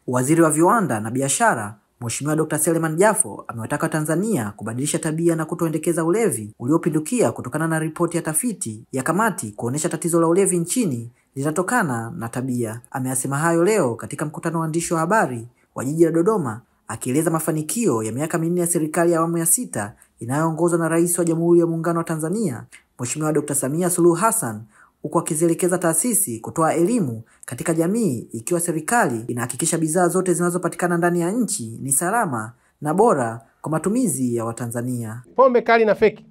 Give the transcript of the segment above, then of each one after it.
Waziri wa Viwanda na Biashara, Mheshimiwa Dr. Selemani Jafo amewataka Tanzania kubadilisha tabia na kutoendekeza ulevi uliopindukia kutokana na ripoti ya tafiti ya kamati kuonesha tatizo la ulevi nchini linatokana na tabia. Ameyasema hayo leo katika mkutano wa waandishi wa habari wa jiji la Dodoma, akieleza mafanikio ya miaka 4 ya serikali ya awamu ya 6 inayoongozwa na Rais wa Jamhuri ya Muungano wa Tanzania, Mheshimiwa Dr. Samia Suluhu Hassan, huku akizielekeza taasisi kutoa elimu katika jamii ikiwa serikali inahakikisha bidhaa zote zinazopatikana ndani ya nchi ni salama na bora kwa matumizi ya Watanzania. Pombe kali na feki.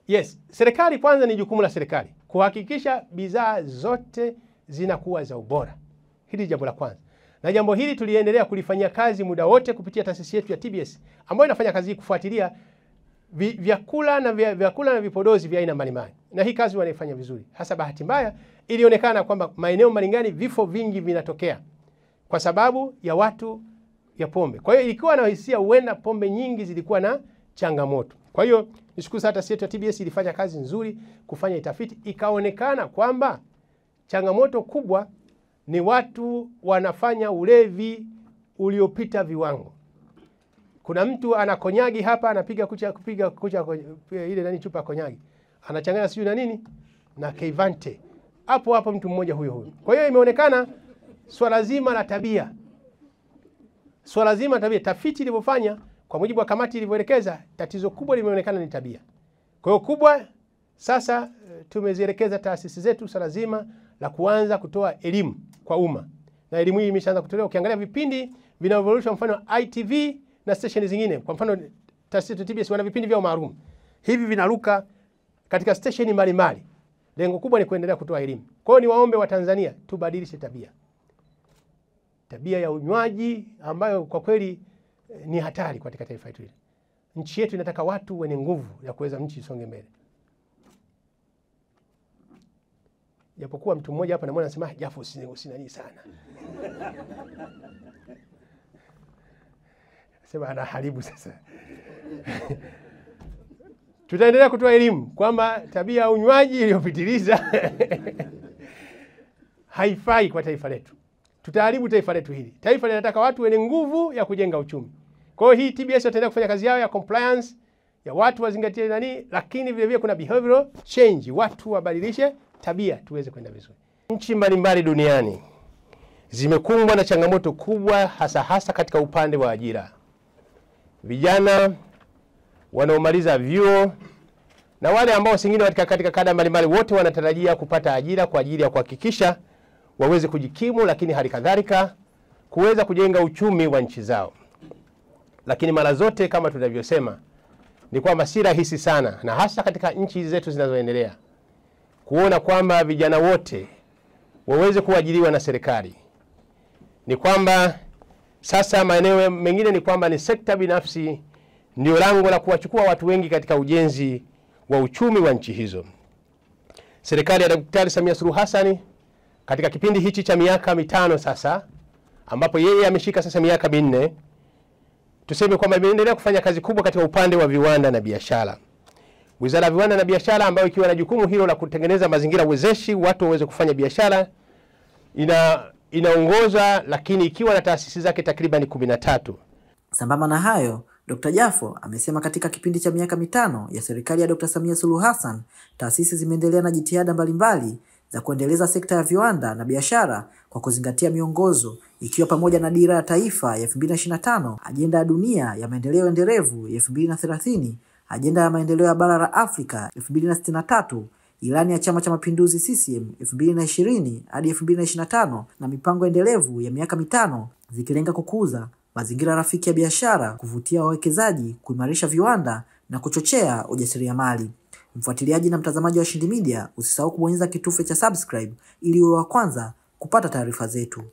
Yes, serikali kwanza, ni jukumu la serikali kuhakikisha bidhaa zote zinakuwa za ubora. Hili jambo la kwanza. Na jambo hili tuliendelea kulifanyia kazi muda wote kupitia taasisi yetu ya TBS ambayo inafanya kazi kufuatilia vyakula na vipodozi vya aina mbalimbali. Na hii kazi wanaifanya vizuri. Hasa bahati mbaya ilionekana kwamba maeneo mbalimbali vifo vingi vinatokea kwa sababu ya watu ya pombe. Kwa hiyo ilikuwa na hisia huenda pombe nyingi zilikuwa na changamoto. Kwa hiyo nishukuru sana taasisi yetu ya TBS ilifanya kazi nzuri kufanya itafiti, ikaonekana kwamba changamoto kubwa ni watu wanafanya ulevi uliopita viwango. Kuna mtu ana konyagi hapa, anapiga kucha ile nani chupa konyagi, anachanganya sijui na nini na Kevante hapo mtu mmoja huyo. Kwa hiyo imeonekana swala zima la tabia, tafiti ilipofanya kwa mujibu wa kamati ilivyoelekeza, tatizo kubwa limeonekana ni tabia. Kwa hiyo kubwa sasa tumezielekeza taasisi zetu swala zima la kuanza kutoa elimu kwa umma, na elimu hii imeshaanza kutolewa. Ukiangalia vipindi vinavyorushwa, mfano ITV na station zingine, kwa mfano taasisi ya TBS wana vipindi vyao maalum, hivi vinaruka katika station mbalimbali. Lengo kubwa ni kuendelea kutoa elimu. Kwa hiyo niwaombe wa Tanzania tubadilishe tabia ya unywaji ambayo kwa kweli ni hatari katika taifa letu. Nchi yetu inataka watu wenye nguvu ya kuweza nchi isonge mbele. Japokuwa mtu mmoja hapa namuona anasema Jafo usinani sana. Sema anaharibu sasa. Tutaendelea kutoa elimu kwamba tabia ya unywaji iliyopitiliza haifai kwa taifa letu. Tutaharibu taifa letu hili. Taifa linataka watu wenye nguvu ya kujenga uchumi. Kwa hiyo hii TBS itaendelea kufanya kazi yao ya compliance, ya watu wazingatie nani, lakini vile vile kuna behavioral change, watu wabadilishe tabia tuweze kwenda vizuri. Nchi mbalimbali duniani zimekumbwa na changamoto kubwa hasa katika upande wa ajira. Vijana wanaomaliza vyuo na wale ambao singine katika kada mbalimbali wote wanatarajia kupata ajira kwa ajili ya kuhakikisha waweze kujikimu, lakini hali kadhalika kuweza kujenga uchumi wa nchi zao. Lakini mara zote kama tunavyosema ni kwamba si rahisi sana, na hasa katika nchi zetu zinazoendelea, kuona kwamba vijana wote waweze kuajiriwa na serikali. Ni kwamba sasa maeneo mengine ni kwamba ni sekta binafsi ndio lango la kuwachukua watu wengi katika ujenzi wa uchumi wa nchi hizo. Serikali ya Daktari Samia Suluhu Hassan katika kipindi hichi cha miaka 5 sasa, ambapo yeye ameshika sasa miaka 4, tuseme kwamba imeendelea kufanya kazi kubwa katika upande wa viwanda na biashara. Wizara ya Viwanda na Biashara ambayo ikiwa na jukumu hilo la kutengeneza mazingira wezeshi watu waweze kufanya biashara inaongoza, lakini ikiwa na taasisi zake takriban 13. Sambamba na hayo, Dr. Jafo amesema katika kipindi cha miaka 5 ya serikali ya Dr. Samia Suluhu Hassan, taasisi zimeendelea na jitihada mbalimbali za kuendeleza sekta ya viwanda na biashara kwa kuzingatia miongozo ikiwa pamoja na Dira ya Taifa ya 2025, Ajenda ya Dunia ya Maendeleo Endelevu ya 2030, Ajenda ya Maendeleo ya Bara la Afrika 2063, Ilani ya Chama cha Mapinduzi CCM 2020 hadi 2025 na mipango endelevu ya miaka 5 zikilenga kukuza mazingira rafiki ya biashara, kuvutia wawekezaji, kuimarisha viwanda na kuchochea ujasiriamali. Mfuatiliaji na mtazamaji wa Washindi Media, usisahau kubonyeza kitufe cha subscribe ili uwe wa kwanza kupata taarifa zetu.